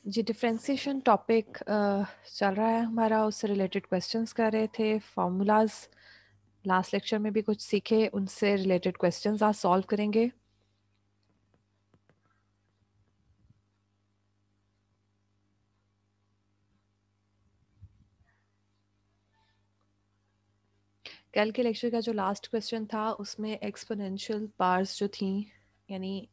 जी differentiation topic चल रहा है हमारा, उससे रिलेटेड क्वेश्चंस कर रहे थे। फार्मूलाज लास्ट लेक्चर में भी कुछ सीखे, उनसे रिलेटेड क्वेश्चंस आज सॉल्व करेंगे। कल के लेक्चर का जो लास्ट क्वेश्चन था उसमें एक्सपोनेंशियल पावर्स जो थी, यानी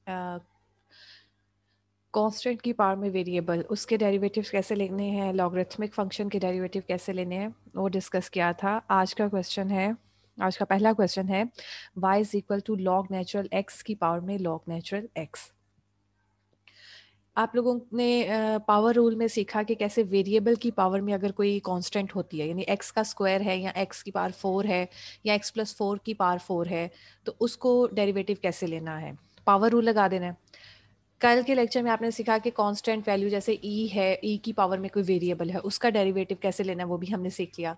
कांस्टेंट की पावर में वेरिएबल, उसके डेरिवेटिव्स कैसे लेने हैं, लॉगरिथमिक फंक्शन के डेरिवेटिव कैसे लेने हैं, वो डिस्कस किया था। आज का क्वेश्चन है, आज का पहला क्वेश्चन है y is equal to log natural x की पावर में लॉग नेचुरल x। आप लोगों ने पावर रूल में सीखा कि कैसे वेरिएबल की पावर में अगर कोई कांस्टेंट होती है, यानी x का स्क्वायर है या x की पावर 4 है या x प्लस 4 की पावर 4 है, तो उसको डेरिवेटिव कैसे लेना है, पावर रूल लगा देना है। कल के लेक्चर में आपने सीखा कि कांस्टेंट वैल्यू जैसे e है, e की पावर में कोई वेरिएबल है, उसका डेरिवेटिव कैसे लेना है वो भी हमने सीख लिया।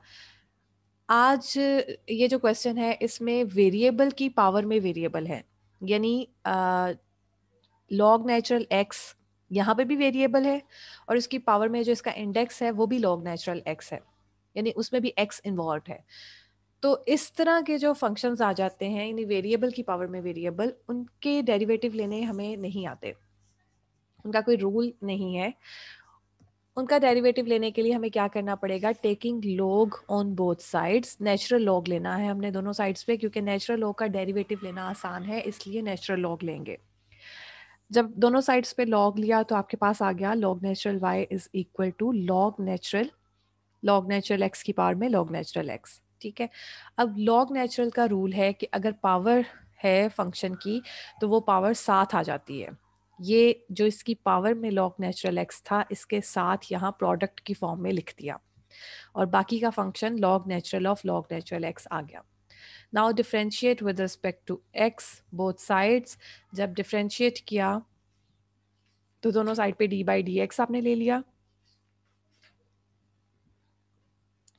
आज ये जो क्वेश्चन है इसमें वेरिएबल की पावर में वेरिएबल है, यानी लॉग नेचुरल x यहाँ पे भी वेरिएबल है और इसकी पावर में जो इसका इंडेक्स है वो भी लॉग नेचुरल x है, यानी उसमें भी x इन्वॉल्व है। तो इस तरह के जो फंक्शंस आ जाते हैं, यानी वेरिएबल की पावर में वेरिएबल, उनके डेरिवेटिव लेने हमें नहीं आते, उनका कोई रूल नहीं है। उनका डेरिवेटिव लेने के लिए हमें क्या करना पड़ेगा, taking log on both sides, natural log लेना है हमने दोनों साइड्स पे, क्योंकि नेचुरल लॉग का डेरिवेटिव लेना आसान है, इसलिए नेचुरल लॉग लेंगे। जब दोनों साइड्स पे लॉग लिया तो आपके पास आ गया log natural y is equal to log natural x की पावर में लॉग नेचुरल x। ठीक है, अब लॉग नेचुरल का रूल है कि अगर पावर है फंक्शन की तो वो पावर साथ आ जाती है। ये जो इसकी पावर में लॉग नेचुरल x था, इसके साथ यहाँ प्रोडक्ट की फॉर्म में लिख दिया और बाकी का function log natural of log natural x आ गया। Now differentiate with respect to x both sides. जब डिफरेंशिएट किया तो दोनों साइड पे डी बाई डी एक्स आपने ले लिया।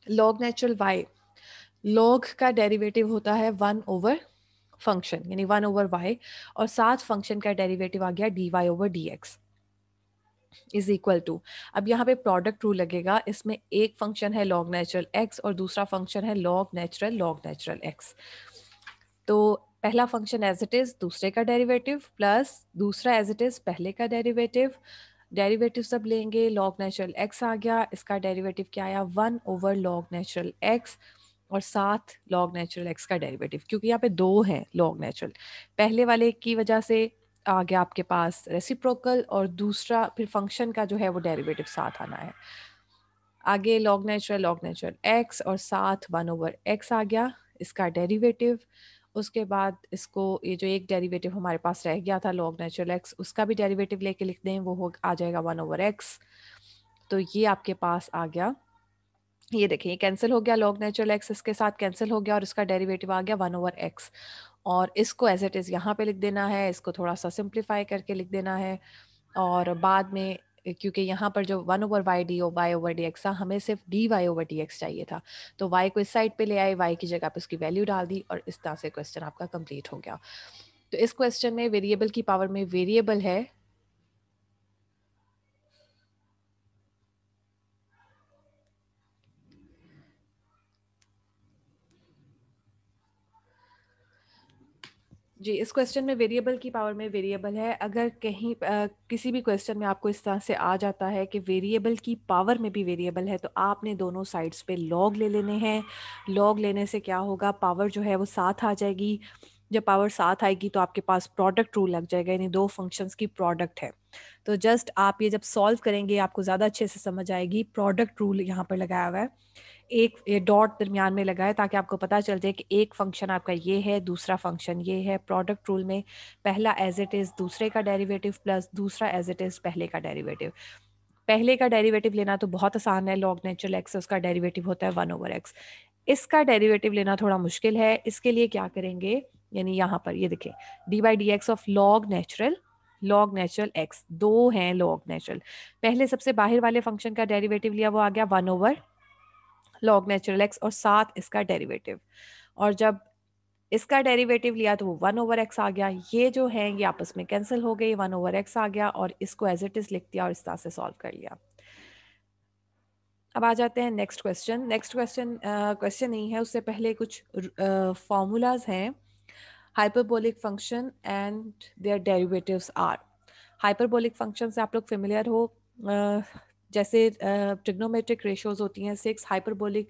लॉग नेचुरल y, लॉग का डेरिवेटिव होता है 1/, फंक्शन यानी 1/y, और साथ फंक्शन का डेरिवेटिव आ गया dy/dx इज इक्वल टू। अब यहाँ पे प्रोडक्ट रूल लगेगा, इसमें एक फंक्शन है लॉग नेचुरल x और दूसरा फंक्शन है लॉग नेचुरल x। तो पहला फंक्शन एज इट इज, दूसरे का डेरिवेटिव प्लस दूसरा एज इट इज पहले का डेरिवेटिव। डेरिवेटिव सब लेंगे, लॉग नेचुरल x आ गया, इसका डेरिवेटिव क्या आया 1/log नेचुरल x, और साथ लॉग नेचुरल x का डेरिवेटिव, क्योंकि यहाँ पे दो हैं लॉग नेचुरल, पहले वाले की वजह से आ गया आपके पास रेसिप्रोकल, और दूसरा फिर फंक्शन का जो है वो डेरिवेटिव साथ आना है। आगे लॉग नेचुरल x और साथ 1/x आ गया, इसका डेरिवेटिव। उसके बाद इसको, ये जो एक डेरिवेटिव हमारे पास रह गया था लॉग नेचुरल x, उसका भी डेरिवेटिव लेके लिख दें, वो आ जाएगा 1/x। तो ये आपके पास आ गया, ये देखिए कैंसिल हो गया, लॉग नेचुरल x इसके साथ कैंसिल हो गया और इसका डेरिवेटिव आ गया 1/x। और इसको एज इट इज़ यहाँ पे लिख देना है, इसको थोड़ा सा सिंप्लीफाई करके लिख देना है। और बाद में, क्योंकि यहाँ पर जो 1/y d y over d x था, हमें सिर्फ dy/dx चाहिए था, तो y को इस साइड पे ले आए, y की जगह पे उसकी वैल्यू डाल दी, और इस तरह से क्वेश्चन आपका कंप्लीट हो गया। तो इस क्वेश्चन में वेरिएबल की पावर में वेरिएबल है, जी इस क्वेश्चन में वेरिएबल की पावर में वेरिएबल है। अगर कहीं किसी भी क्वेश्चन में आपको इस तरह से आ जाता है कि वेरिएबल की पावर में भी वेरिएबल है, तो आपने दोनों साइड्स पे लॉग ले लेने हैं। लॉग लेने से क्या होगा, पावर जो है वो साथ आ जाएगी। जब पावर साथ आएगी तो आपके पास प्रोडक्ट रूल लग जाएगा, यानी दो फंक्शंस की प्रोडक्ट है। तो जस्ट आप ये जब सॉल्व करेंगे आपको ज़्यादा अच्छे से समझ आएगी। प्रोडक्ट रूल यहाँ पर लगाया हुआ है, एक ये डॉट दरमियान में लगा है, ताकि आपको पता चल जाए कि एक फंक्शन आपका ये है, दूसरा फंक्शन ये है। प्रोडक्ट रूल में पहला एज इट इज़ दूसरे का डेरिवेटिव प्लस दूसरा एज इट इज़ पहले का डेरिवेटिव। पहले का डेरिवेटिव लेना तो बहुत आसान है, लॉग नेचुरल एक्स, उसका डेरिवेटिव होता है 1/x। इसका डेरिवेटिव लेना थोड़ा मुश्किल है, इसके लिए क्या करेंगे, यानी यहाँ पर ये देखें dy/dx of log natural x, दो हैं लॉग नेचुरल। पहले सबसे बाहर वाले फंक्शन का डेरिवेटिव लिया, वो आ गया 1/log नेचुरल एक्स और साथ इसका डेरिवेटिव। और जब इसका डेरिवेटिव लिया तो वो 1/x आ गया, ये जो है ये आपस में कैंसिल हो गई, 1/x आ गया और इसको एज इट इज लिख दिया और इस तरह से सॉल्व कर लिया। अब आ जाते हैं next question. Next question question नहीं है, उससे पहले कुछ फॉर्मूलाज हैं। Hyperbolic function and their derivatives are. Hyperbolic function से आप लोग फेमिलियर हो, जैसे ट्रिग्नोमेट्रिक रेशियोज होती हैं 6, हाइपरबोलिक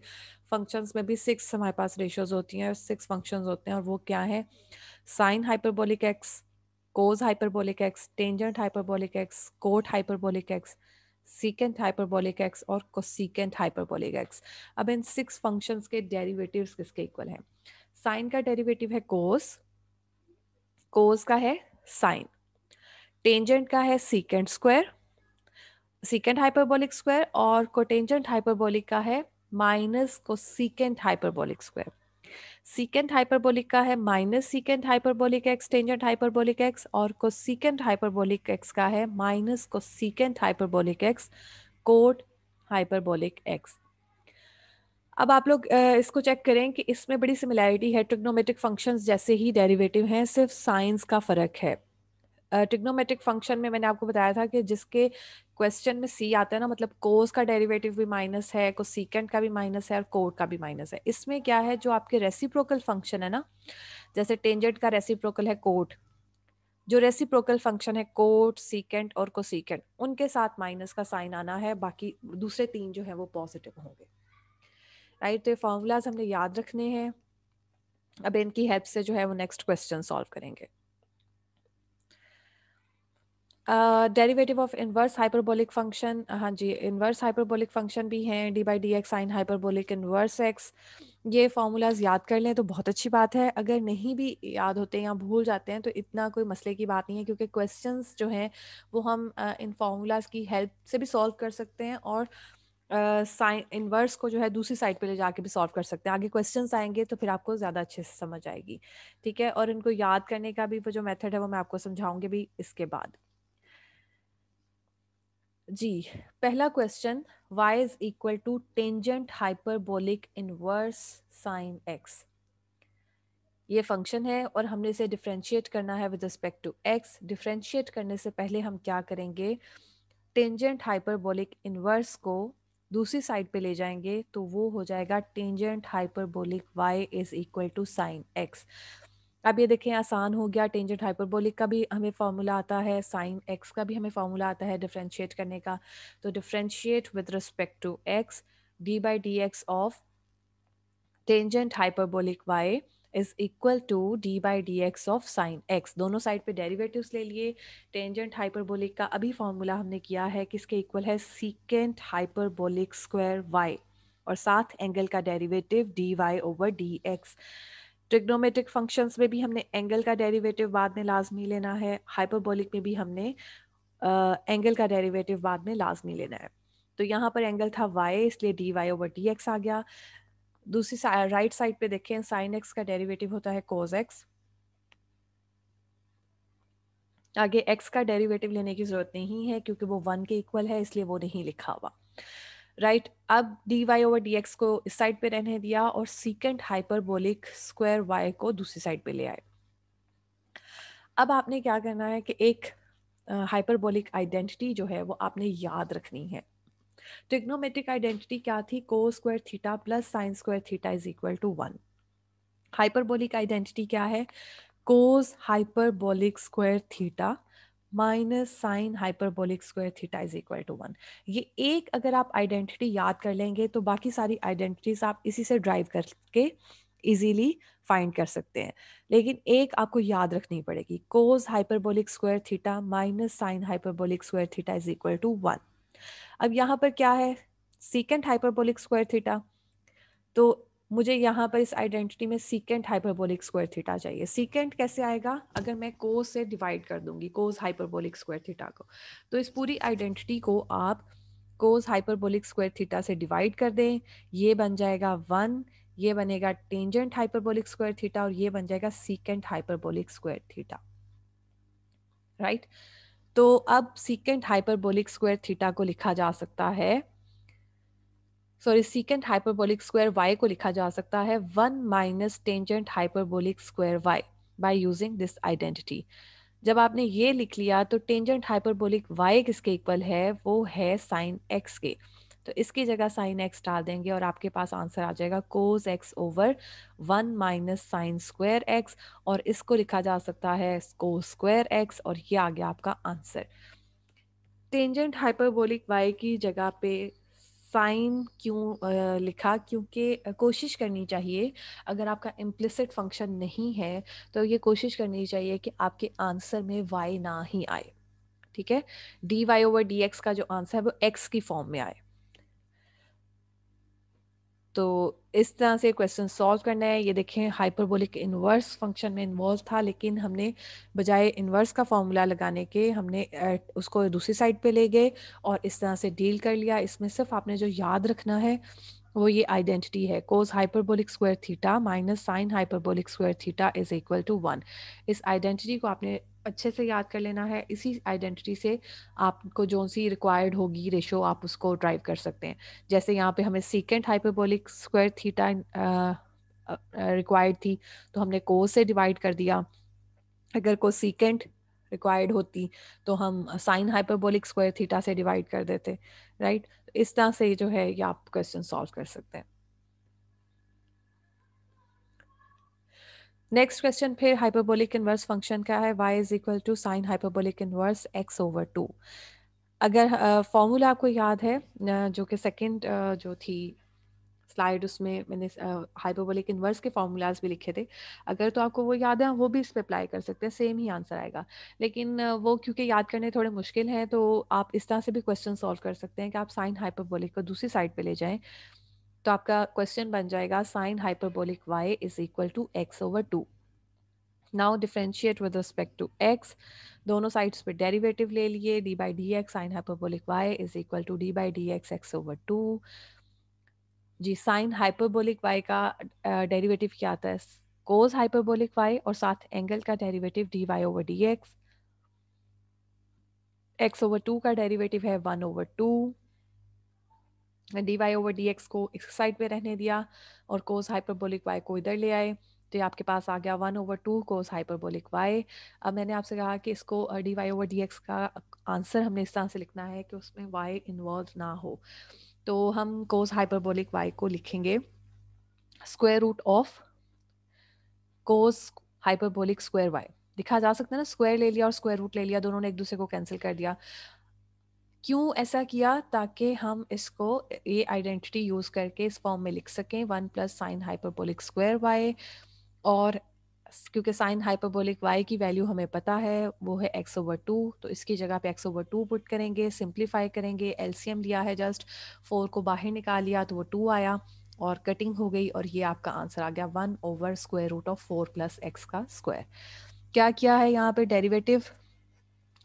फंक्शंस में भी 6 हमारे पास रेशियोज होती हैं, 6 फंक्शंस होते हैं और वो क्या है, sine hyperbolic x, cos hyperbolic x, tangent hyperbolic x, cot hyperbolic x, secant hyperbolic x और कोसीकेंट हाइपरबोलिक एक्स। अब इन 6 फंक्शंस के डेरिवेटिव्स किसके इक्वल हैं? साइन का डेरिवेटिव है कोस, कोस का है साइन, टेंजेंट का है secant square, secant hyperbolic square, और कोटेंजेंट हाइपरबोलिक का है minus cosecant hyperbolic square. Secant hyperbolic का है minus secant hyperbolic x tangent hyperbolic x, और कोसीकेंट हाइपरबोलिक एक्स का है minus cosecant hyperbolic x cot hyperbolic x. अब आप लोग इसको चेक करें कि इसमें बड़ी सिमिलैरिटी है, ट्रिग्नोमेट्रिक फंक्शंस जैसे ही डेरिवेटिव हैं, सिर्फ साइंस का फर्क है। ट्रिग्नोमेट्रिक फंक्शन में मैंने आपको बताया था कि जिसके क्वेश्चन में सी आता है ना, मतलब कोस का डेरिवेटिव भी माइनस है, कोसीकेंट का भी माइनस है और कोट का भी माइनस है। इसमें क्या है, जो आपके रेसिप्रोकल फंक्शन है ना, जैसे टेंजेंट का रेसिप्रोकल है कोट, जो रेसिप्रोकल फंक्शन है कोट सीकेंट और कोसीकेंट, उनके साथ माइनस का साइन आना है, बाकी दूसरे 3 जो है वो पॉजिटिव होंगे। राइट, तो ये फॉर्मूलाज हमने याद रखने हैं। अब इनकी हेल्प से जो है वो नेक्स्ट क्वेश्चन सॉल्व करेंगे। Derivative of inverse hyperbolic function, हाँ जी, इनवर्स हाइपरबोलिक फंक्शन भी हैं, D by d x sine hyperbolic inverse x. ये फॉर्मूलाज याद कर लें तो बहुत अच्छी बात है। अगर नहीं भी याद होते या भूल जाते हैं तो इतना कोई मसले की बात नहीं है, क्योंकि क्वेश्चंस जो हैं वो हम इन फार्मूलाज की हेल्प से भी सॉल्व कर सकते हैं और साइन इनवर्स को जो है दूसरी साइड पे ले जाके भी सॉल्व कर सकते हैं। आगे क्वेश्चंस आएंगे तो फिर आपको ज़्यादा अच्छे से समझ आएगी। ठीक है, और इनको याद करने का भी वो जो मेथड है वो मैं आपको समझाऊंगी भी इसके बाद। जी, पहला question, y is equal to tangent hyperbolic inverse sine x। ये फंक्शन है और हमने इसे डिफरेंशिएट करना है with respect to x। Differentiate करने से पहले हम क्या करेंगे, टेंजेंट हाइपरबोलिक इनवर्स को दूसरी साइड पे ले जाएंगे, तो वो हो जाएगा tangent hyperbolic y is equal to sine x। अब ये देखें आसान हो गया, टेंजेंट हाइपरबोलिक का भी हमें फॉर्मूला आता है, साइन x का भी हमें फॉर्मूला आता है डिफरेंशिएट करने का। तो differentiate with respect to x, d by d x of tangent hyperbolic y is equal to d by d x of sine x। दोनों साइड पे डेरिवेटिव्स ले लिए। टेंजेंट हाइपरबोलिक का अभी फॉर्मूला हमने किया है, किसके इक्वल है, सीकेंट हाइपरबोलिक स्क्वायर y, और साथ एंगल का derivative d y over d x. Trigonometric functions में भी हमने एंगल का डेरिवेटिव बाद में लाजमी लेना है, हाइपरबोलिक में भी हमने एंगल का डेरिवेटिव बाद में लाजमी लेना है। तो यहाँ पर एंगल था y, इसलिए d y over d x आ गया। दूसरी राइट साइड पे देखें, साइन एक्स का डेरिवेटिव होता है कोस एक्स। आगे एक्स का डेरिवेटिव लेने की जरूरत नहीं है क्योंकि वो 1 के इक्वल है, इसलिए वो नहीं लिखा हुआ। राइट, अब d y over d x को इस साइड पे रहने दिया और सीकेंट हाइपरबोलिक स्क्वायर वाई को दूसरी साइड पे ले आए। अब आपने क्या करना है कि एक हाइपरबोलिक आइडेंटिटी जो है वो आपने याद रखनी है। ट्रिग्नोमेट्रिक आइडेंटिटी क्या थी, cos square theta plus sine square theta is equal to 1। Hyperbolic identity क्या है, cos hyperbolic square theta minus sine hyperbolic square theta is equal to 1। ये एक अगर आप आइडेंटिटी याद कर लेंगे तो बाकी सारी आइडेंटिटीज आप इसी से ड्राइव करके इजीली फाइंड कर सकते हैं। लेकिन एक आपको याद रखनी पड़ेगी, cos hyperbolic square theta minus sine hyperbolic square theta is equal to 1। अब यहाँ पर क्या है, सीकेंट हाइपरबोलिक स्क्वायर थीटा, तो मुझे यहाँ पर इस आइडेंटिटी में सीकेंट हाइपरबोलिक स्क्वायर थीटा चाहिए। सीकेंट कैसे आएगा, अगर मैं कोस से डिवाइड कर दूंगी कोस हाइपरबोलिक स्क्वायर थीटा को, तो इस पूरी आइडेंटिटी को आप कोस हाइपरबोलिक स्क्वायर थीटा से डिवाइड कर दें, ये बन जाएगा 1, ये बनेगा टेंजेंट हाइपरबोलिक स्क्वायर थीटा और ये बन जाएगा secant hyperbolic square theta. Right, तो अब सीकेंट हाइपरबोलिक स्क्वायर थीटा को लिखा जा सकता है sorry secant hyperbolic square y को लिखा जा सकता है 1 minus tangent hyperbolic square y by using this identity. जब आपने ये लिख लिया तो टेंजेंट हाइपरबोलिक वाई किसके इक्वल है, वो है साइन एक्स के। तो इसकी जगह साइन एक्स डाल देंगे और आपके पास आंसर आ जाएगा cos x over 1 minus sine square x, और इसको लिखा जा सकता है कोस स्क्वायर एक्स, और ये आ गया आपका आंसर। टेंजेंट हाइपरबोलिक वाई की जगह पे साइन क्यों लिखा, क्योंकि कोशिश करनी चाहिए, अगर आपका इम्प्लिसिट फंक्शन नहीं है तो ये कोशिश करनी चाहिए कि आपके आंसर में वाई ना ही आए। ठीक है, d y over d x का जो आंसर है वो एक्स की फॉर्म में आए। तो इस तरह से क्वेश्चन सॉल्व करना है। ये देखें हाइपरबोलिक इन्वर्स फंक्शन में इन्वॉल्व था, लेकिन हमने बजाय इन्वर्स का फॉर्मूला लगाने के हमने उसको दूसरी साइड पे ले गए और इस तरह से डील कर लिया। इसमें सिर्फ आपने जो याद रखना है वो ये आइडेंटिटी है, cos hyperbolic square theta minus sine hyperbolic square theta is equal to 1। इस आइडेंटिटी को आपने अच्छे से याद कर लेना है। इसी आइडेंटिटी से आपको जो सी रिक्वायर्ड होगी रेशो आप उसको ड्राइव कर सकते हैं। जैसे यहाँ पे हमें secant hyperbolic square theta required थी, तो हमने कोस से डिवाइड कर दिया। अगर को सीकेंट रिक्वायर्ड होती तो हम साइन हाइपरबोलिक स्क्वायर थीटा से डिवाइड कर देते, राइट। इस तरह से जो है ये आप क्वेश्चन सॉल्व कर सकते हैं। नेक्स्ट क्वेश्चन फिर हाइपरबोलिक इनवर्स फंक्शन का है, y is equal to sine hyperbolic inverse x over 2। अगर फॉर्मूला आपको याद है जो कि सेकंड जो थी स्लाइड, उसमें मैंने हाइपरबोलिक इनवर्स के फार्मूलाज भी लिखे थे। अगर तो आपको वो याद है वो भी इस पे अप्लाई कर सकते हैं, सेम ही आंसर आएगा। लेकिन वो क्योंकि याद करने थोड़े मुश्किल हैं, तो आप इस तरह से भी क्वेश्चन सॉल्व कर सकते हैं कि आप साइन हाइपरबोलिक को दूसरी साइड पे ले जाएं। तो आपका क्वेश्चन बन जाएगा sine hyperbolic y is equal to x over 2। Now differentiate with respect to x, दोनों साइड्स पे डेरिवेटिव ले लिए, d by d x sine hyperbolic y is equal to d by d x x over 2। जी, sine hyperbolic y का derivative क्या आता है, cos hyperbolic y, और साथ एंगल का derivative d y over d x. X over 2 का derivative है 1 over 2। D y over d x को इस साइड पे रहने दिया और कोस हाइपरबोलिक वाई को इधर ले आए, तो ये आपके पास आ गया 1 ओवर 2 कोस हाइपरबोलिक वाई। अब मैंने आपसे कहा कि इसको d y over d x का आंसर हमने इस तरह से लिखना है कि उसमें वाई इन्वॉल्व ना हो। तो हम कोस हाइपरबोलिक वाई को लिखेंगे square root of cos hyperbolic square y. लिखा जा सकता है ना, स्क्वायर ले लिया और स्क्वायर रूट ले लिया, दोनों ने एक दूसरे को कैंसिल कर दिया। क्यों ऐसा किया, ताकि हम इसको ये आइडेंटिटी यूज करके इस फॉर्म में लिख सकें 1 plus sine hyperbolic square y. और क्योंकि साइन हाइपरबोलिक वाई की वैल्यू हमें पता है वो है एक्स ओवर 2, तो इसकी जगह पे एक्स ओवर 2 पुट करेंगे, सिंप्लीफाई करेंगे, एलसीएम लिया है जस्ट, 4 को बाहर निकाल लिया तो वो 2 आया और कटिंग हो गई, और ये आपका आंसर आ गया 1 over square root of 4 plus x का स्क्वायर। क्या किया है यहाँ पे डेरिवेटिव,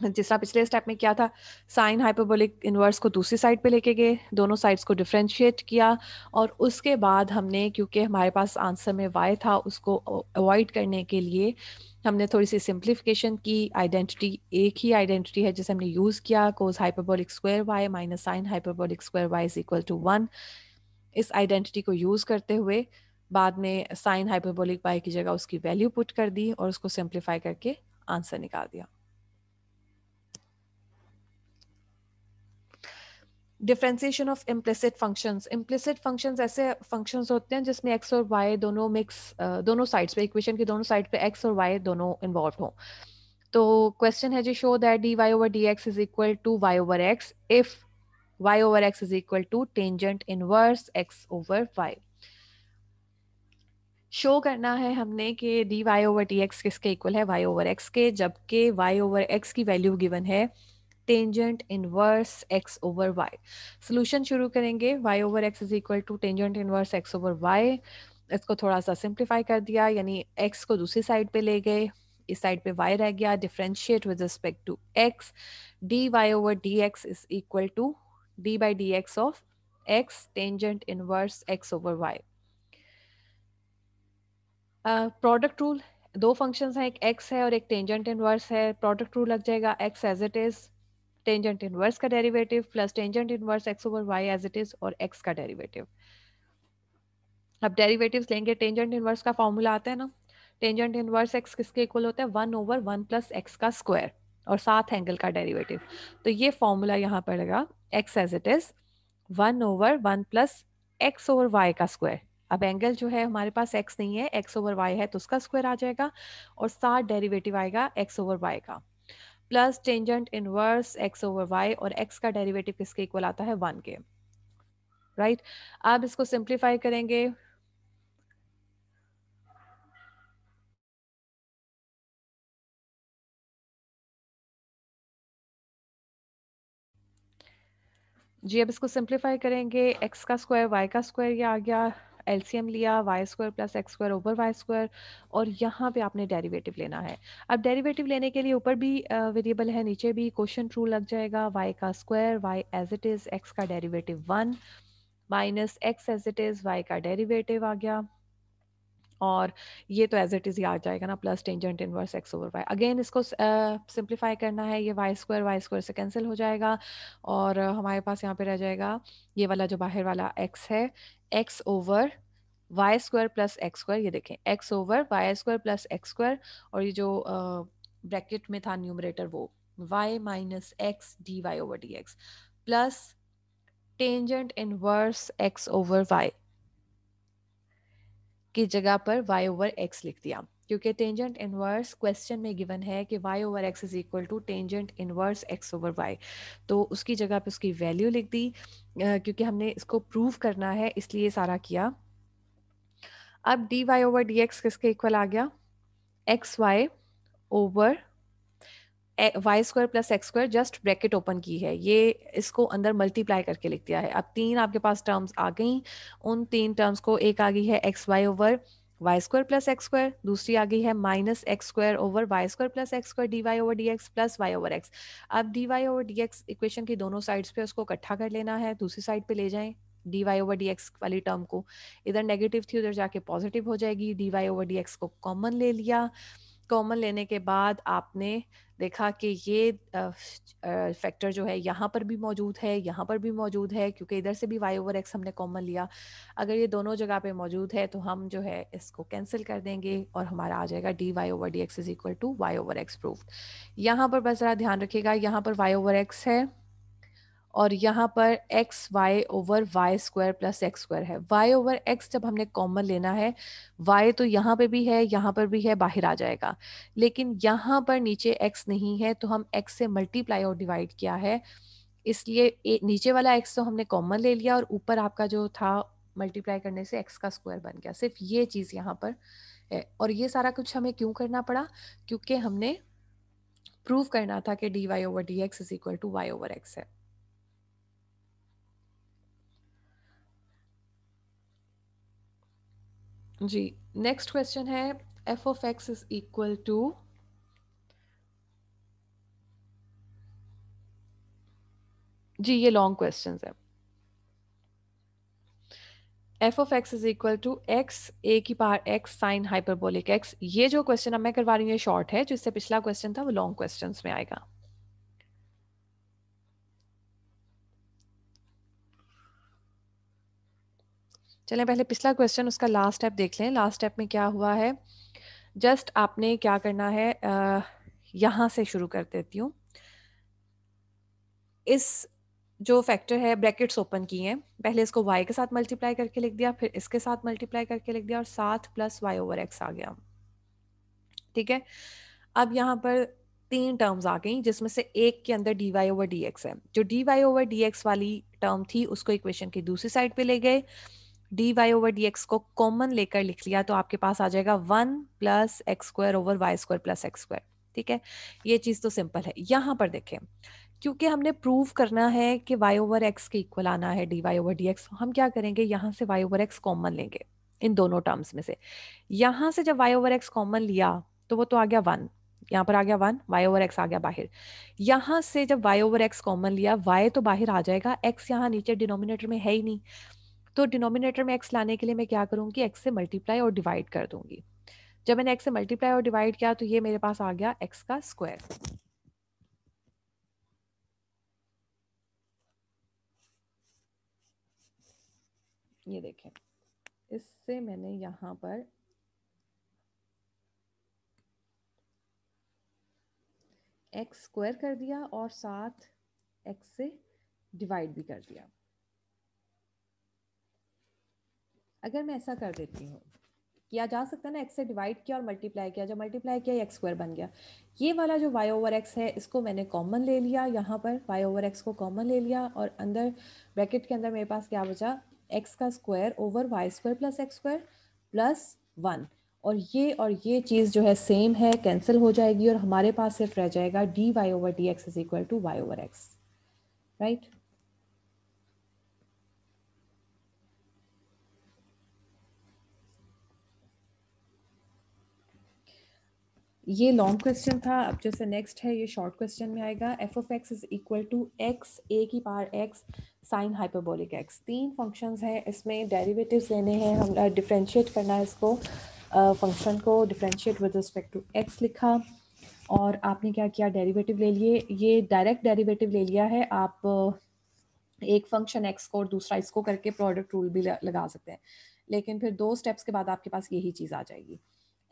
जिस तरह पिछले स्टेप में क्या था, साइन हाइपरबोलिक इनवर्स को दूसरी साइड पे लेके गए, दोनों साइड्स को डिफरेंशिएट किया, और उसके बाद हमने, क्योंकि हमारे पास आंसर में y था, उसको अवॉइड करने के लिए हमने थोड़ी सी सिंप्लीफिकेशन की। आइडेंटिटी एक ही आइडेंटिटी है जिसे हमने यूज़ किया, cos hyperbolic square y minus sine hyperbolic square y is equal to 1। इस आइडेंटिटी को यूज़ करते हुए बाद में साइन हाइपरबोलिक वाई की जगह उसकी वैल्यू पुट कर दी और उसको सिंप्लीफाई करके आंसर निकाल दिया। Differentiation of implicit functions. Implicit functions ऐसे फंक्शंस होते हैं जिसमें एक्स और वाई दोनों मिक्स, दोनों साइड्स पे, इक्वेशन की दोनों साइड पे एक्स और वाई दोनों इन्वॉल्व हो। तो क्वेश्चन है जी, show that d y over d x is equal to y over x if y over x is equal to tangent inverse x over y. Show करना है हमने कि d y over d x किसके equal है, y over x के, जबकि y over x की value given है tangent inverse x over y. Solution शुरू करेंगे, y over x is equal to tangent inverse x over y. इसको थोड़ा सा सिंप्लीफाई कर दिया, यानी एक्स को दूसरी साइड पे ले गए, इस साइड पे y रह गया, differentiate with respect to x, d y over d x is equal to d by d x of x tangent inverse x over y। Product rule, दो फंक्शंस हैं, एक x है और एक टेंजेंट इनवर्स है, product rule लग जाएगा x as it is, tangent inverse का derivative plus tangent inverse x over y as it is और एक्स का डेरिवेटिव। अब डेरिवेटिव्स लेंगे, टेंजेंट इनवर्स का फॉर्मूला आता है ना, टेंजेंट इनवर्स एक्स किसके इक्वल होता है 1/1 प्लस एक्स का स्क्वायर और साथ एंगल का डेरिवेटिव। तो ये फॉर्मूला यहाँ पड़ेगा x as it is 1/1 plus x over y का स्क्वायर। अब एंगल जो है हमारे पास एक्स नहीं है, एक्स ओवर वाई है, तो उसका स्क्वायर आ जाएगा और साथ डेरिवेटिव आएगा एक्स ओवर वाई का plus tangent inverse x over y और एक्स का डेरिवेटिव किसके इक्वल आता है 1 के, राइट। अब इसको सिंप्लीफाई करेंगे, जी अब इसको सिंप्लीफाई करेंगे, एक्स का स्क्वायर वाई का स्क्वायर ये आ गया, एलसीएम लिया y square plus x square over y square और यहाँ पे आपने डेरिवेटिव लेना है। अब डेरिवेटिव लेने के लिए ऊपर भी वेरिएबल है, नीचे भी क्वेश्चन ट्रू लग जाएगा, वाई का square y as it is x का derivative 1 minus x as it is y का डेरिवेटिव आ गया और ये तो एज इट इज ही आ जाएगा ना plus tangent inverse x over y. Again इसको सिंप्लीफाई करना है, ये वाई स्क्वायर से कैंसिल हो जाएगा और हमारे पास यहाँ पे रह जाएगा ये वाला जो बाहर वाला एक्स है, x over y square plus x square, ये देखें x over y square plus x square और ये जो ब्रैकेट में था न्यूमरेटर वो y minus x d y over d x plus tangent inverse x over y की जगह पर y ओवर x लिख दिया, क्योंकि टेंजेंट इनवर्स क्वेश्चन में गिवन है कि y over x is equal to tangent inverse x over y, तो उसकी जगह पे उसकी वैल्यू लिख दी क्योंकि हमने इसको प्रूव करना है इसलिए सारा किया। अब dy ओवर dx किसके इक्वल आ गया, x y over y square plus x square, just bracket open की है, ये इसको अंदर मल्टीप्लाई करके लिख दिया है। अब तीन आपके पास टर्म्स आ गई, उन तीन टर्म्स को एक आ गई है x y over y square plus x square, दूसरी आ गई है minus x square over y square plus x square d y over d x plus y over x. अब d y over d x equation की दोनों sides पे उसको इकट्ठा कर लेना है, दूसरी साइड पे ले जाएं d y over d x वाली टर्म को, इधर नेगेटिव थी उधर जाके पॉजिटिव हो जाएगी, d y over d x को कॉमन ले लिया, कॉमन लेने के बाद आपने देखा कि ये फैक्टर जो है यहाँ पर भी मौजूद है, यहाँ पर भी मौजूद है, क्योंकि इधर से भी y ओवर एक्स हमने कॉमन लिया। अगर ये दोनों जगह पे मौजूद है तो हम जो है इसको कैंसिल कर देंगे और हमारा आ जाएगा d y over d x is equal to y over x proof. यहाँ पर बस ज़रा ध्यान रखिएगा, यहाँ पर y ओवर एक्स है और यहाँ पर x y over y square plus x square है। वाई ओवर एक्स जब हमने कॉमन लेना है, वाई तो यहाँ पे भी है यहाँ पर भी है, बाहर आ जाएगा, लेकिन यहाँ पर नीचे एक्स नहीं है तो हम एक्स से मल्टीप्लाई और डिवाइड किया है, इसलिए नीचे वाला एक्स तो हमने कॉमन ले लिया और ऊपर आपका जो था मल्टीप्लाई करने से एक्स का स्क्वायर बन गया, सिर्फ ये चीज़ यहाँ पर है। और ये सारा कुछ हमें क्यों करना पड़ा, क्योंकि हमने प्रूव करना था कि d y over d x is equal to y over x है। जी नेक्स्ट क्वेश्चन है f of x is equal to, जी ये लॉन्ग क्वेश्चन है, f of x is equal to x a की power x sine hyperbolic x. ये जो question अब मैं करवा रही हूँ ये शॉर्ट है, जिससे पिछला क्वेश्चन था वो लॉन्ग क्वेश्चन में आएगा। चलें पहले पिछला क्वेश्चन उसका लास्ट स्टेप देख लें, लास्ट स्टेप में क्या हुआ है। जस्ट आपने क्या करना है, यहाँ से शुरू कर देती हूँ, इस जो फैक्टर है ब्रैकेट्स ओपन किए हैं, पहले इसको y के साथ मल्टीप्लाई करके लिख दिया, फिर इसके साथ मल्टीप्लाई करके लिख दिया और साथ प्लस वाई ओवर एक्स आ गया, ठीक है। अब यहाँ पर तीन टर्म्स आ गई जिसमें से एक के अंदर d y over d x है, जो d y over d x वाली टर्म थी उसको इक्वेशन की दूसरी साइड पे ले गए, d y over d x को कॉमन लेकर लिख लिया तो आपके पास आ जाएगा 1 plus x square over y square plus x square, ठीक है। ये चीज़ तो सिंपल है। यहाँ पर देखें, क्योंकि हमने प्रूव करना है कि y ओवर एक्स के इक्वल आना है d y over d x, हम क्या करेंगे यहाँ से y ओवर एक्स कॉमन लेंगे इन दोनों टर्म्स में से। यहाँ से जब y ओवर एक्स कॉमन लिया तो वो तो आ गया 1, यहाँ पर आ गया 1, y ओवर एक्स आ गया बाहर। यहाँ से जब y ओवर एक्स कॉमन लिया, y तो बाहर आ जाएगा, x यहाँ नीचे डिनोमिनेटर में है ही नहीं, तो डिनोमिनेटर में x लाने के लिए मैं क्या करूँगी, x से मल्टीप्लाई और डिवाइड कर दूंगी। जब मैंने x से मल्टीप्लाई और डिवाइड किया तो ये मेरे पास आ गया x का स्क्वायर। ये देखें, इससे मैंने यहाँ पर एक्स स्क्वायर कर दिया और साथ एक्स से डिवाइड भी कर दिया। अगर मैं ऐसा कर देती हूँ, किया जा सकता है ना, एक्स से डिवाइड किया और मल्टीप्लाई किया, जब मल्टीप्लाई किया एक्स स्क्वायर बन गया। ये वाला जो वाई ओवर एक्स है इसको मैंने कॉमन ले लिया, यहाँ पर वाई ओवर एक्स को कॉमन ले लिया और अंदर ब्रैकेट के अंदर मेरे पास क्या बचा, एक्स का square over y square plus x square plus 1। और ये चीज़ जो है सेम है, कैंसिल हो जाएगी और हमारे पास सिर्फ रह जाएगा d y over d x is equal to y over x, right. ये लॉन्ग क्वेश्चन था। अब जैसे नेक्स्ट है ये शॉर्ट क्वेश्चन में आएगा, f of x is equal to x a की power x sine hyperbolic x. 3 functions हैं, इसमें डेरिवेटिव्स लेने हैं, हम डिफरेंशिएट करना है इसको, फंक्शन को differentiate with respect to x लिखा और आपने क्या किया, डेरिवेटिव ले लिए। ये डायरेक्ट डेरिवेटिव ले लिया है आप, एक फंक्शन एक्स को और दूसरा इसको करके प्रोडक्ट रूल भी लगा सकते हैं, लेकिन फिर 2 स्टेप्स के बाद आपके पास यही चीज़ आ जाएगी।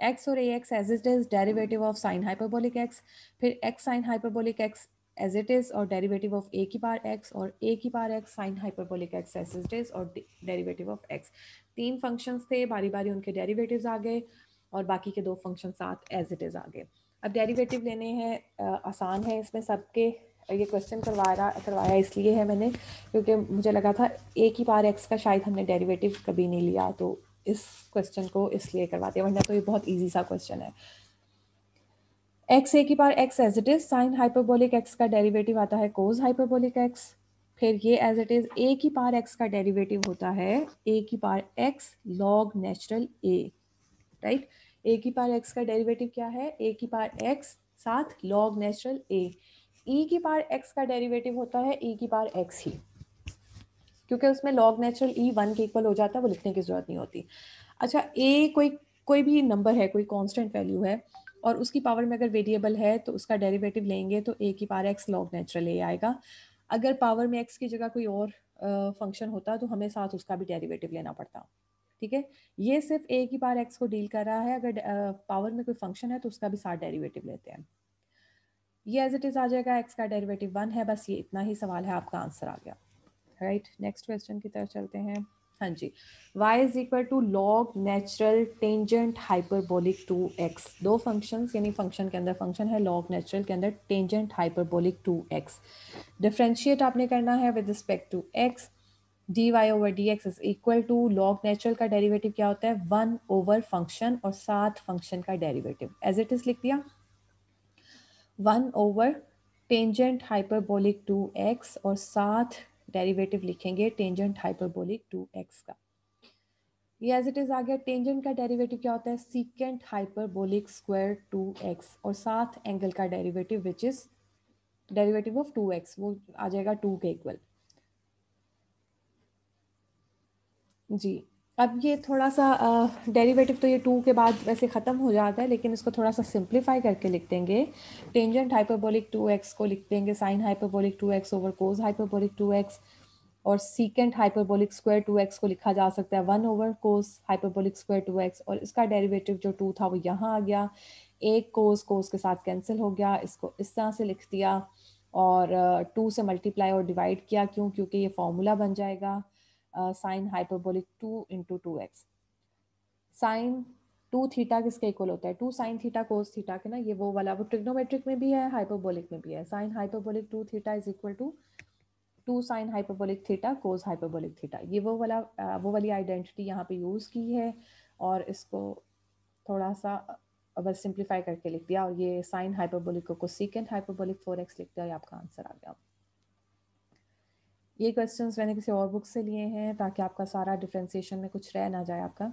एक्स और a x as it is derivative of sine hyperbolic x, फिर x sine hyperbolic x as it is और डेरिवेटिव ऑफ ए की पावर एक्स, और ए की power x sine hyperbolic x as it is और derivative of x. 3 functions थे, बारी बारी उनके डेरिवेटिव्स आ गए और बाकी के 2 फंक्शन साथ एज इट इज आ गए। अब डेरिवेटिव लेने हैं, आसान है इसमें सबके। ये क्वेश्चन करवाया इसलिए है मैंने क्योंकि मुझे लगा था ए की पावर एक्स का शायद हमने डेरिवेटिव कभी नहीं लिया, तो इस क्वेश्चन को इसलिए करवाते हैं, वरना तो ये बहुत इजी सा क्वेश्चन है। एक्स ए की power x as it is, sine hyperbolic x का डेरिवेटिव आता है कोस हाइपरबोलिक एक्स। फिर ये एज इट इज ए की पावर एक्स का डेरिवेटिव होता है ए की पावर एक्स लॉग नेचुरल ए, राइट। ए की पावर एक्स का डेरिवेटिव क्या है, ए की पावर एक्स साथ लॉग नेचुरल ए। ई की पावर एक्स का डेरिवेटिव होता है ई की पावर एक्स ही, क्योंकि उसमें लॉग नेचुरल ई 1 के इक्वल हो जाता है, वो लिखने की जरूरत नहीं होती। अच्छा, ए कोई भी नंबर है, कोई कांस्टेंट वैल्यू है और उसकी पावर में अगर वेरिएबल है तो उसका डेरिवेटिव लेंगे तो ए की पावर एक्स लॉग नेचुरल ए आएगा। अगर पावर में एक्स की जगह कोई और फंक्शन होता तो हमें साथ उसका भी डेरिवेटिव लेना पड़ता, ठीक है। ये सिर्फ ए की पावर एक्स को डील कर रहा है, अगर पावर में कोई फंक्शन है तो उसका भी साथ डेरिवेटिव लेते हैं। ये एज इट इज आ जाएगा, एक्स का डेरिवेटिव 1 है, बस ये इतना ही सवाल है, आपका आंसर आ गया, राइट। नेक्स्ट क्वेश्चन की तरफ चलते हैं। हाँ जी, y is equal to log natural tangent hyperbolic 2x। 2 functions, यानी फंक्शन के अंदर फंक्शन है, लॉग नेचुरल के अंदर टेंजेंट हाइपरबोलिक 2x। डिफरेंशिएट आपने करना है with respect to x, dy over dx is equal to log natural का डेरिवेटिव क्या होता है 1 ओवर फंक्शन और साथ फंक्शन का डेरिवेटिव, एज इट इज लिख दिया 1 ओवर टेंजेंट हाइपरबोलिक 2x और साथ डेरिवेटिव लिखेंगे टेंजेंट हाइपरबोलिक 2x का। ये एज इट इज आ गया। टेंजेंट का डेरिवेटिव क्या होता है सीकेंट हाइपरबोलिक स्क्वायर 2x और साथ एंगल का derivative which is derivative of 2x, वो आ जाएगा 2 के इक्वल। जी, अब ये थोड़ा सा डेरिवेटिव तो ये 2 के बाद वैसे ख़त्म हो जाता है, लेकिन इसको थोड़ा सा सिंप्लीफाई करके लिख देंगे। टेंजेंट हाइपरबोलिक 2x को लिख देंगे sine hyperbolic 2x over cos hyperbolic 2x, और सीकेंट हाइपरबोलिक स्क्वायर 2x को लिखा जा सकता है 1 ओवर कोस हाइपरबोलिक स्क्वायर 2x, और इसका डेरिवेटिव जो 2 था वो यहाँ आ गया, एक कोस के साथ कैंसिल हो गया, इसको इस तरह से लिख दिया और 2 से मल्टीप्लाई और डिवाइड किया, क्यों, क्योंकि ये फॉर्मूला बन जाएगा sine hyperbolic 2 into 2x। Sine 2 theta किसके इक्वल होता है, 2 साइन थीटा कोस थीटा के ना, ये वो वाला, वो ट्रिग्नोमेट्रिक में भी है, हाइपरबोलिक में भी है। Sine hyperbolic 2 theta is equal to 2 sine hyperbolic theta cos hyperbolic theta, ये वो वाली आइडेंटिटी यहाँ पे यूज़ की है, और इसको थोड़ा सा बस सिंप्लीफाई करके लिख दिया, और ये साइन हाइपरबोलिक को सीकेंट हाइपरबोलिक 4x लिख दिया, ये आपका आंसर आ गया। ये क्वेश्चंस मैंने किसी और बुक से लिए हैं ताकि आपका सारा डिफ्रेंसिएशन में कुछ रह ना जाए आपका।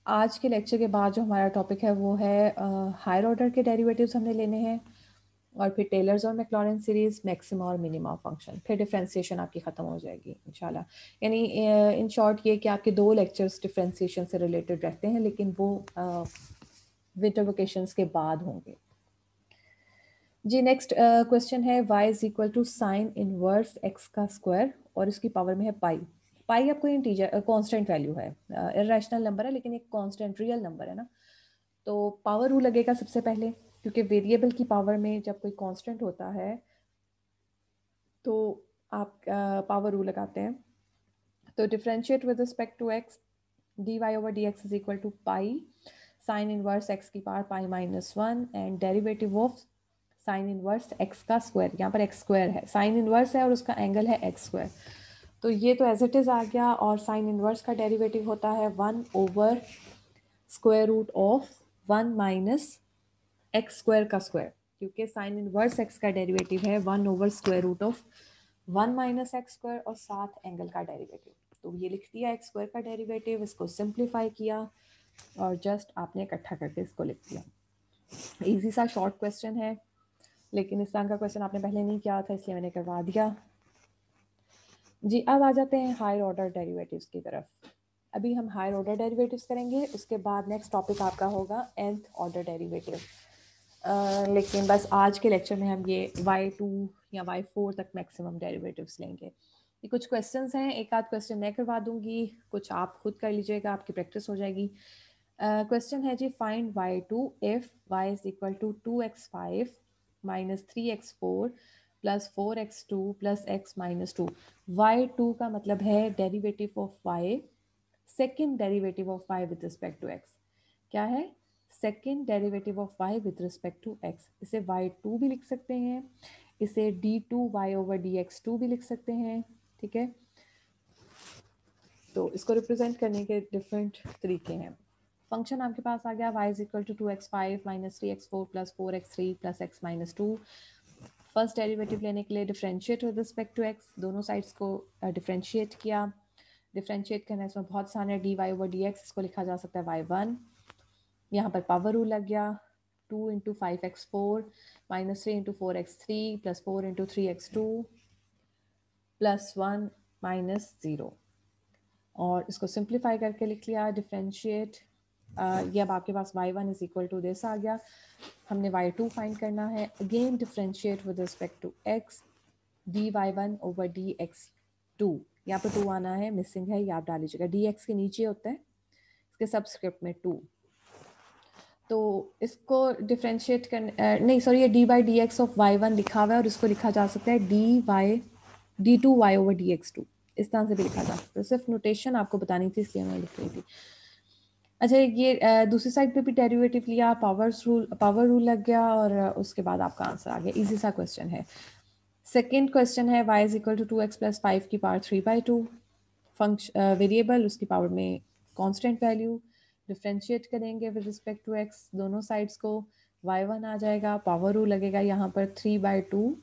आज के लेक्चर के बाद जो हमारा टॉपिक है वो है हायर ऑर्डर के डेरिवेटिव्स हमने लेने हैं, और फिर टेलर्स और मैक्लॉरेन सीरीज, मैक्सिमा और मिनिमा फंक्शन, फिर डिफ्रेंसिएशन आपकी ख़त्म हो जाएगी इंशाल्लाह। यानी इन शॉर्ट ये कि आपके 2 लेक्चर्स डिफ्रेंसिएशन से रिलेटेड रहते हैं, लेकिन वो विंटर वेकेशंस के बाद होंगे। जी, नेक्स्ट क्वेश्चन है y is equal to sine inverse x का स्क्वायर और इसकी पावर में है पाई। पाई आपको इंटीजर कांस्टेंट वैल्यू है, इरेशनल नंबर है लेकिन एक कांस्टेंट रियल नंबर है ना, तो पावर रूल लगेगा सबसे पहले, क्योंकि वेरिएबल की पावर में जब कोई कांस्टेंट होता है तो आप पावर रूल लगाते हैं। तो differentiate with respect to x, dy over dx is equal to pi sine inverse x की power pi minus one and derivative of sine inverse x का स्क्वायर, यहाँ पर x स्क्वायर है, साइन इनवर्स है और उसका एंगल है x square, तो ये तो एज इट इज़ आ गया। और साइन इनवर्स का डेरिवेटिव होता है 1 over square root of 1 minus x square का स्क्वायर, क्योंकि साइन इनवर्स एक्स का डेरिवेटिव है 1 over square root of 1 minus x square और साथ एंगल का डेरिवेटिव। तो ये लिख दिया एक्स स्क्वायर का डेरिवेटिव, इसको सिंप्लीफाई किया और जस्ट आपने इकट्ठा करके इसको लिख दिया। इजी सा शॉर्ट क्वेश्चन है, लेकिन इस तरह का क्वेश्चन आपने पहले नहीं किया था इसलिए मैंने करवा दिया जी। अब आ जाते हैं हायर ऑर्डर डेरिवेटिव्स की तरफ। अभी हम हायर ऑर्डर डेरिवेटिव्स करेंगे, उसके बाद नेक्स्ट टॉपिक आपका होगा nth ऑर्डर डेरिवेटिव। लेकिन बस आज के लेक्चर में हम ये y2 या y4 तक मैक्सिमम डेरिवेटिव्स लेंगे। ये कुछ क्वेश्चंस हैं, एक आध क्वेश्चन मैं करवा दूंगी, कुछ आप खुद कर लीजिएगा, आपकी प्रैक्टिस हो जाएगी। क्वेश्चन है जी, find y2 if y is equal to 2x5 minus 3x4 plus 4x2 plus x minus 2। y2 का मतलब है derivative of y, second derivative of y with respect to x। क्या है? Second derivative of y with respect to x। इसे y2 भी लिख सकते हैं, इसे d2y ओवर dx2 भी लिख सकते हैं, ठीक है। तो इसको रिप्रेजेंट करने के डिफरेंट तरीके हैं। फंक्शन आपके पास आ गया y is equal to 2x5 minus 3x4 plus 4x3 plus x minus 2। First derivative लेने के लिए differentiate with respect to x, दोनों साइड्स को डिफरेंशिएट किया। डिफरेंशिएट करना इसमें बहुत आसान है, dy ओवर dx, इसको लिखा जा सकता है y1। यहाँ पर पावर रूल लग गया, 2 into 5x4 minus 3 into 4x3 plus 4 into 3x2 plus 1 minus 0, और इसको सिंप्लीफाई करके लिख लिया डिफरेंशिएट। ये अब आपके पास y1 is equal to this आ गया। हमने y2 फाइंड करना है, again differentiate with respect to x, dy1 over dx2, यहाँ पर 2 आना है, मिसिंग है, ये आप डाल लीजिएगा, dx के नीचे होता है, इसके सबस्क्रिप्ट में 2। तो इसको डिफरेंशिएट कर नहीं सॉरी, ये D by d x of y1 लिखा हुआ है और इसको लिखा जा सकता है d2y ओवर dx2, इस तरह से भी लिखा जा सकता है। सिर्फ नोटेशन आपको बतानी थी इसलिए मैं लिख रही थी। अच्छा, ये दूसरी साइड पे भी डेरिवेटिव लिया, पावर रूल लग गया और उसके बाद आपका आंसर आ गया। इजी सा क्वेश्चन है। सेकेंड क्वेश्चन है y is equal to 2x plus 5 की पावर 3/2, फंक्शन वेरिएबल उसकी पावर में कांस्टेंट वैल्यू, डिफरेंशिएट करेंगे विद रिस्पेक्ट टू x, दोनों साइड्स को, y1 आ जाएगा, पावर रूल लगेगा यहाँ पर 3/2,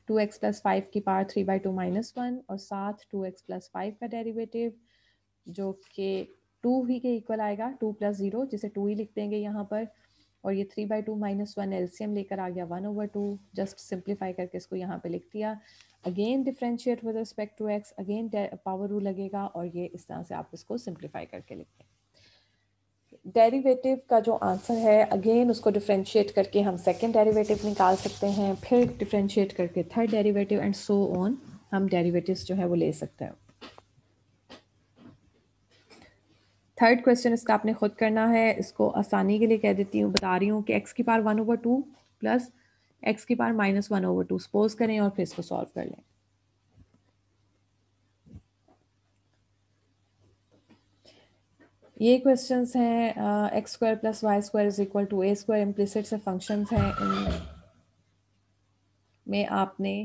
2x प्लस 5 की पावर 3/2 माइनस 1 और साथ 2x प्लस 5 का डेरिवेटिव जो कि 2 ही के इक्वल आएगा, 2 प्लस 0 जिसे 2 ही लिख देंगे यहाँ पर, और ये 3/2 माइनस 1 एलसीएम लेकर आ गया 1/2, जस्ट सिंप्लीफाई करके इसको यहाँ पे लिख दिया। Again differentiate with respect to x, again power rule लगेगा और ये इस तरह से आप इसको सिंप्लीफाई करके लिखते हैं। डेरिवेटिव का जो आंसर है, अगेन उसको डिफरेंशिएट करके हम सेकेंड डेरिवेटिव निकाल सकते हैं, फिर डिफरेंशिएट करके third derivative and so on, हम डेरिवेटिव्स जो है वो ले सकते हैं। थर्ड क्वेश्चन इसका आपने खुद करना है, इसको आसानी के लिए कह देती हूँ, बता रही हूँ कि x की पावर 1/2 प्लस x की पावर माइनस 1/2 सपोज करें और फिर इसको सॉल्व कर लें। ये क्वेश्चंस हैं, x square plus y square is equal to a square, implicit से फंक्शंस हैं, इनमें आपने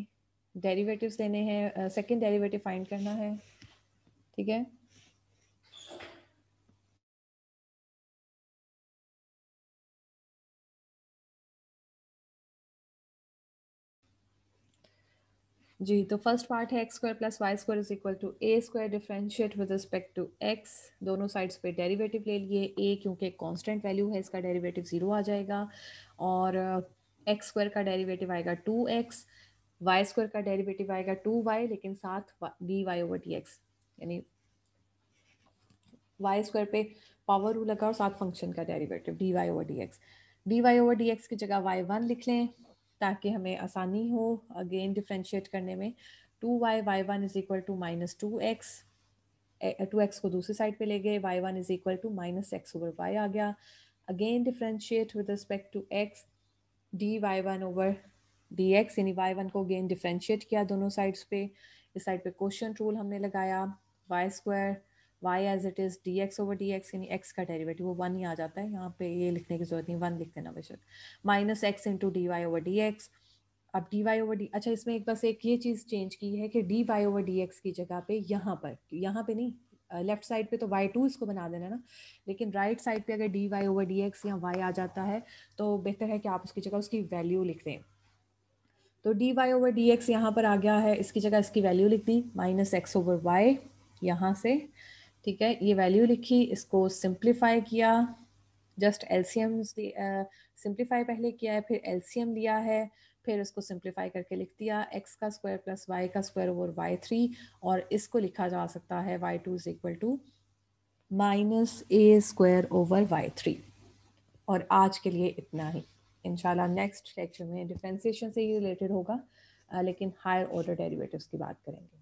डेरिवेटिव्स लेने हैं, सेकंड डेरिवेटिव फाइंड करना है, ठीक है। जी, तो फर्स्ट पार्ट है x square plus y square is equal to a square, differentiate with respect to x, दोनों साइड्स पे डेरिवेटिव ले लिए, ए क्योंकि कांस्टेंट वैल्यू है इसका डेरिवेटिव 0 आ जाएगा, और एक्स स्क्वायर का डेरिवेटिव आएगा 2x, वाई स्क्वायर का डेरिवेटिव आएगा 2y, लेकिन साथ d y over d x, यानी वाई स्क्वायर पे पावर रूल लगा और साथ फंक्शन का derivative d y over d x. D y over d x की जगह y1 लिख लें ताकि हमें आसानी हो अगेन डिफ्रेंशिएट करने में। 2y y1 is equal to minus 2x, 2x को दूसरी साइड पे ले गए, y1 is equal to minus x over y आ गया. Again differentiate with respect to x, d y one over d x, यानी वाई वन को again differentiate किया दोनों साइड्स पे. इस साइड पे क्वोशिएंट रूल हमने लगाया, y square y as it is d x over d x, यानी एक्स का डेरिवेटिव वो वन ही आ जाता है, यहाँ पे ये लिखने की जरूरत नहीं, वन लिख देना बेशक, minus x into d y over d x. अब डी वाई ओवर डी, अच्छा इसमें एक बस एक ये चीज़ चेंज की है कि d y over d x की जगह पे यहाँ पे नहीं, लेफ्ट साइड पे तो वाई टू इसको बना देना ना, लेकिन राइट साइड पे अगर d y over d x या वाई आ जाता है तो बेहतर है कि आप उसकी जगह उसकी वैल्यू लिख दें. तो d y over d x यहाँ पर आ गया है, इसकी जगह इसकी वैल्यू लिख दी माइनस एक्स ओवर वाई यहाँ से. ठीक है, ये वैल्यू लिखी, इसको सिंप्लीफाई किया, जस्ट एलसीएम सिंप्लीफाई पहले किया है, फिर एलसीएम लिया है, फिर उसको सिंप्लीफाई करके लिख दिया एक्स का स्क्वायर प्लस वाई का स्क्वायर ओवर वाई थ्री, और इसको लिखा जा सकता है y two is equal to minus a square over y three. और आज के लिए इतना ही. इंशाल्लाह नेक्स्ट लेक्चर में डिफरेंशिएशन से ही रिलेटेड होगा, लेकिन हायर ऑर्डर डेरिवेटिव्स की बात करेंगे.